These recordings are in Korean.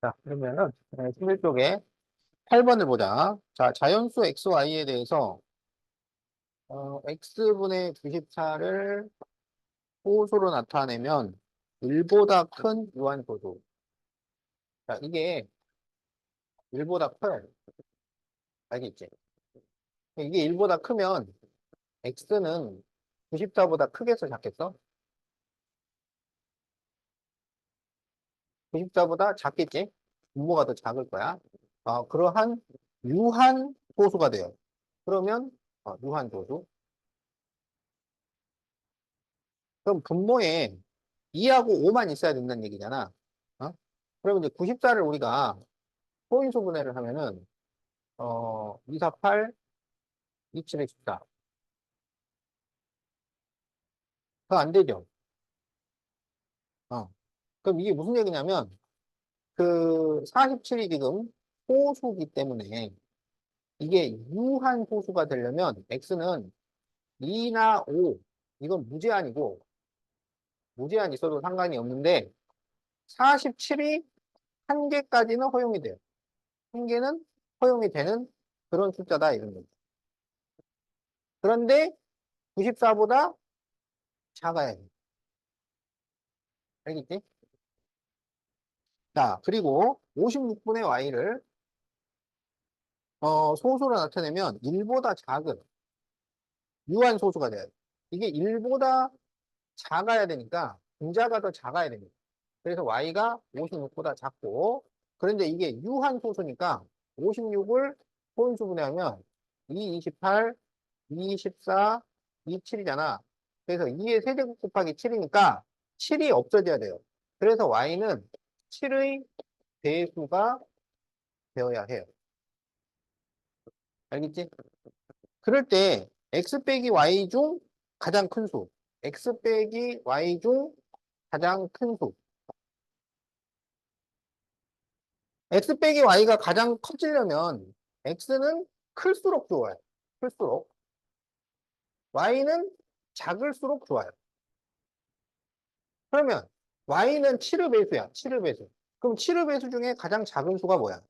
자, 그러면은, 친일 쪽에 8번을 보자. 자, 자연수 xy에 대해서, x분의 94를 호소로 나타내면 1보다 큰 유한소수. 자, 이게 1보다 커요. 알겠지? 이게 1보다 크면 x는 94보다 크겠어, 작겠어? 94보다 작겠지? 분모가 더 작을 거야. 그러한 유한 소수가 돼요. 그러면, 유한 소수. 그럼 분모에 2하고 5만 있어야 된다는 얘기잖아. 어? 그러면 이제 94를 우리가 소인수 분해를 하면은, 248, 27에 14. 더 안 되죠? 어. 그럼 이게 무슨 얘기냐면, 그 47이 지금 소수기 때문에 이게 유한 소수가 되려면 x는 2나 5, 이건 무제한이고, 무제한 있어도 상관이 없는데, 47이 한 개까지는 허용이 돼요. 한 개는 허용이 되는 그런 숫자다, 이런 거죠. 그런데 94보다 작아야 돼. 알겠지? 자, 그리고 56분의 y를 소수로 나타내면 1보다 작은 유한 소수가 돼야 돼. 이게 1보다 작아야 되니까 분자가 더 작아야 됩니다. 그래서 y가 56보다 작고, 그런데 이게 유한 소수니까 56을 소인수 분해하면 2, 28, 2, 14, 2, 7이잖아. 그래서 2의 세제곱 곱하기 7이니까 7이 없어져야 돼요. 그래서 y는 7의 배수가 되어야 해요. 알겠지? 그럴 때 x 빼기 y 중 가장 큰 수, x 빼기 y 중 가장 큰 수. x 빼기 y가 가장 커지려면 x는 클수록 좋아요. 클수록. y는 작을수록 좋아요. 그러면 y는 7의 배수야. 7의 배수. 그럼 7의 배수 중에 가장 작은 수가 뭐야?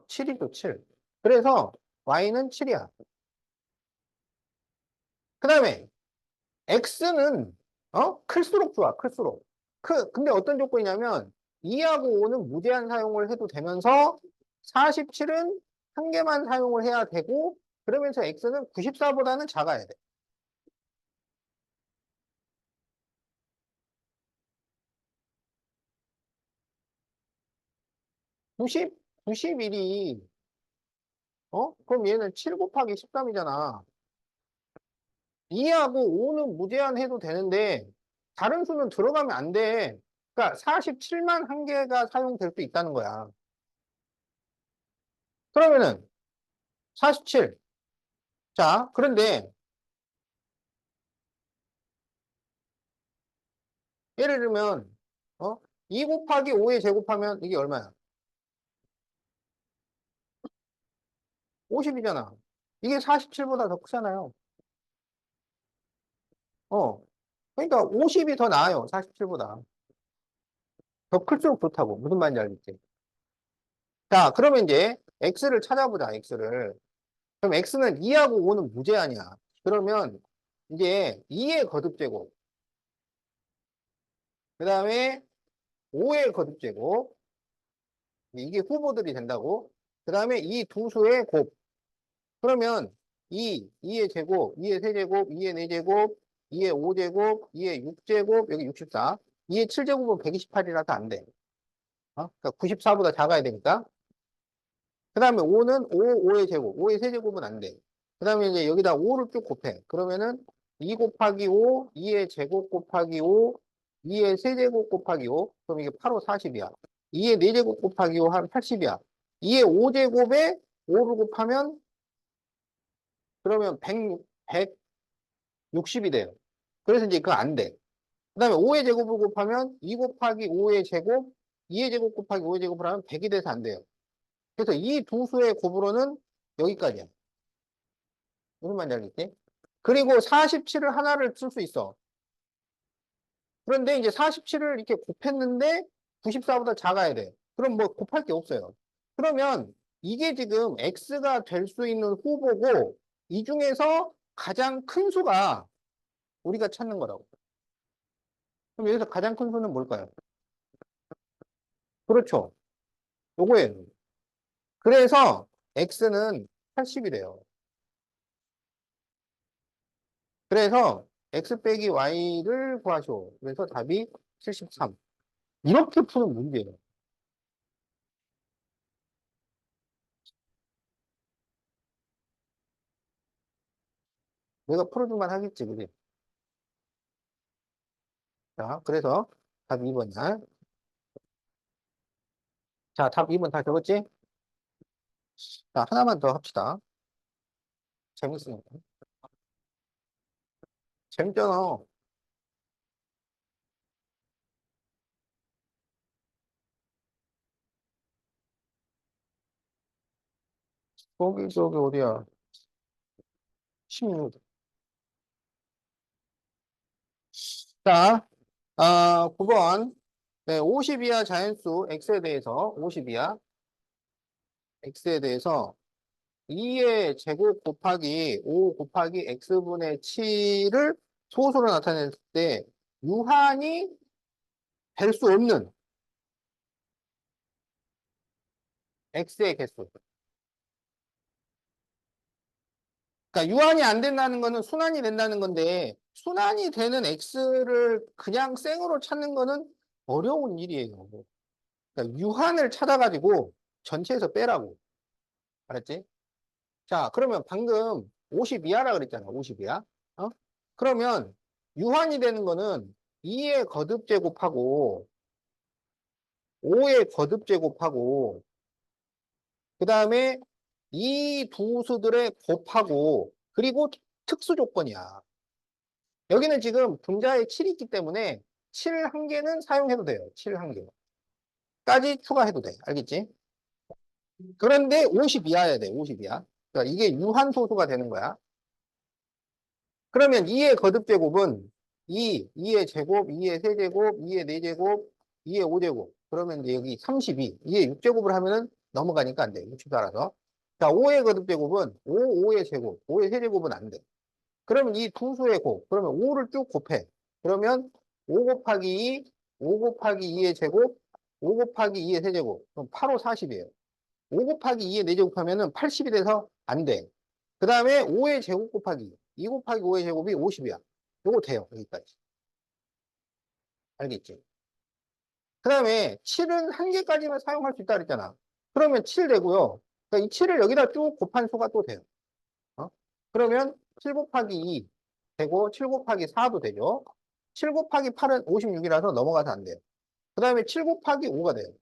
7이죠, 7. 그래서 y는 7이야. 그 다음에 x는 클수록 좋아. 클수록. 근데 어떤 조건이냐면 2하고 5는 무제한 사용을 해도 되면서 47은 한 개만 사용을 해야 되고, 그러면서 x는 94보다는 작아야 돼. 90, 91이 그럼 얘는 7 곱하기 13이잖아. 2하고 5는 무제한 해도 되는데 다른 수는 들어가면 안 돼. 그러니까 47만 한 개가 사용될 수 있다는 거야. 그러면은 47. 자, 그런데 예를 들면 2 곱하기 5에 제곱하면 이게 얼마야? 50이잖아. 이게 47보다 더 크잖아요. 어. 그러니까 50이 더 나아요. 47보다. 더 클수록 좋다고. 무슨 말인지 알겠지? 자, 그러면 이제 x를 찾아보자. x를. 그럼 x는 2하고 5는 무제한이야. 그러면 이제 2의 거듭제곱, 그 다음에 5의 거듭제곱, 이게 후보들이 된다고. 그 다음에 이 두 수의 곱. 그러면 2의 제곱, 2의 세제곱, 2의 4제곱, 2의 5제곱, 2의 6제곱, 여기 64. 2의 7제곱은 128이라서 안 돼. 그러니까 94보다 작아야 되니까. 그 다음에 5는 5의 제곱, 5의 세제곱은 안 돼. 그 다음에 이제 여기다 5를 쭉 곱해. 그러면은 2 곱하기 5, 2의 제곱 곱하기 5, 2의 세제곱 곱하기 5. 그럼 이게 8, 5, 40이야. 2의 4제곱 곱하기 5 하면 80이야. 2의 5제곱에 5를 곱하면 그러면 160이 돼요. 그래서 이제 그거 안 돼. 그 다음에 5의 제곱을 곱하면 2 곱하기 5의 제곱, 2의 제곱 곱하기 5의 제곱을 하면 100이 돼서 안 돼요. 그래서 이 두 수의 곱으로는 여기까지야. 무슨 말인지 알겠지? 그리고 47을 하나를 쓸 수 있어. 그런데 이제 47을 이렇게 곱했는데 94보다 작아야 돼. 그럼 뭐 곱할 게 없어요. 그러면 이게 지금 x가 될 수 있는 후보고 이 중에서 가장 큰 수가 우리가 찾는 거라고. 그럼 여기서 가장 큰 수는 뭘까요? 그렇죠. 요거예요. 그래서 x는 80이래요. 그래서 x 빼기 y를 구하시오. 그래서 답이 73. 이렇게 푸는 문제예요. 내가 풀어주만 하겠지, 그지? 자, 그래서 답 2번이야. 자, 답 2번 다 적었지? 자, 하나만 더 합시다. 재밌으니까. 재밌잖아. 저기, 어디야? 16. 자, 9번. 네, 50 이하 자연수 x에 대해서, 50 이하 x에 대해서 2의 제곱 곱하기 5 곱하기 x분의 7을 소수로 나타냈을 때 유한이 될 수 없는 x의 개수. 그러니까 유한이 안 된다는 거는 순환이 된다는 건데 순환이 되는 x를 그냥 생으로 찾는 거는 어려운 일이에요. 그러니까 유한을 찾아가지고 전체에서 빼라고. 알았지? 자, 그러면 방금 50 이하라 그랬잖아. 50 이하. 어? 그러면 유한이 되는 거는 2의 거듭 제곱하고 5의 거듭 제곱하고 그 다음에 이 두 수들의 곱하고 그리고 특수 조건이야. 여기는 지금 분자에 7이 있기 때문에 7 한 개는 사용해도 돼요. 7 한 개. 까지 추가해도 돼. 알겠지? 그런데 50 이하야 돼. 50 이하. 그러니까 이게 유한 소수가 되는 거야. 그러면 2의 거듭제곱은 2의 제곱, 2의 세제곱, 2의 4제곱, 2의 5제곱. 그러면 이제 여기 32, 2의 6제곱을 하면은 넘어가니까 안 돼. 60 따라서. 자, 5의 거듭제곱은 5의 제곱, 5의 세제곱은 안 돼. 그러면 이 두 수의 곱, 그러면 5를 쭉 곱해. 그러면 5 곱하기 2, 5 곱하기 2의 제곱, 5 곱하기 2의 세제곱. 그럼 8, 5, 40이에요. 5 곱하기 2의 4제곱 하면은 80이 돼서 안 돼. 그 다음에 5의 제곱 곱하기 2 곱하기 5의 제곱이 50이야. 요거 돼요. 여기까지. 알겠지? 그 다음에 7은 한 개까지만 사용할 수 있다 그랬잖아. 그러면 7 되고요. 그러니까 이 7을 여기다 쭉 곱한 수가 또 돼요. 어? 그러면 7 곱하기 2 되고 7 곱하기 4도 되죠. 7 곱하기 8은 56이라서 넘어가서 안 돼요. 그 다음에 7 곱하기 5가 돼요.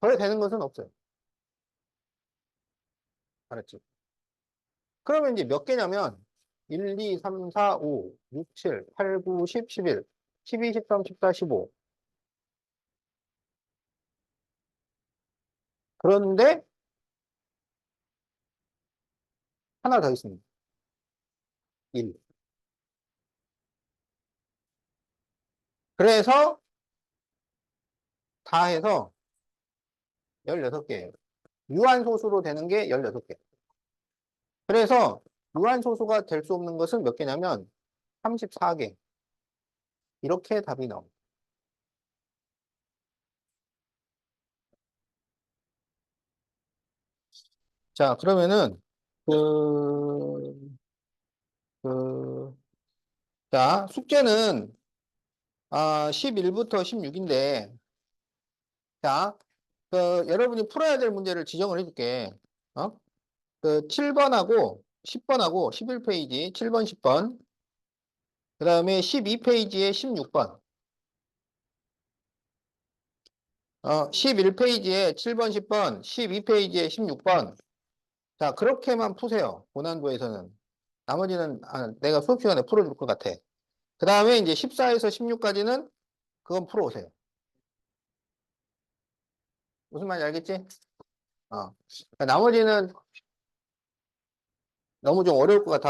더 되는 것은 없어요. 알았지? 그러면 이제 몇 개냐면 1, 2, 3, 4, 5, 6, 7, 8, 9, 10, 11, 12, 13, 14, 15. 그런데 하나 더 있습니다. 1. 그래서 다 해서 16개예요. 유한소수로 되는 게 16개. 그래서 유한소수가 될 수 없는 것은 몇 개냐면 34개. 이렇게 답이 나옵니다. 자, 그러면은 그, 그, 자, 숙제는 11부터 16인데 자, 여러분이 풀어야 될 문제를 지정을 해줄게. 어? 7번하고 10번하고 11페이지 7번, 10번. 그 다음에 12페이지에 16번. 11페이지에 7번, 10번, 12페이지에 16번. 자, 그렇게만 푸세요. 고난도에서는. 나머지는 내가 수업 시간에 풀어줄 것 같아. 그 다음에 이제 14에서 16까지는 그건 풀어오세요. 무슨 말인지 알겠지? 나머지는 너무 좀 어려울 것 같아.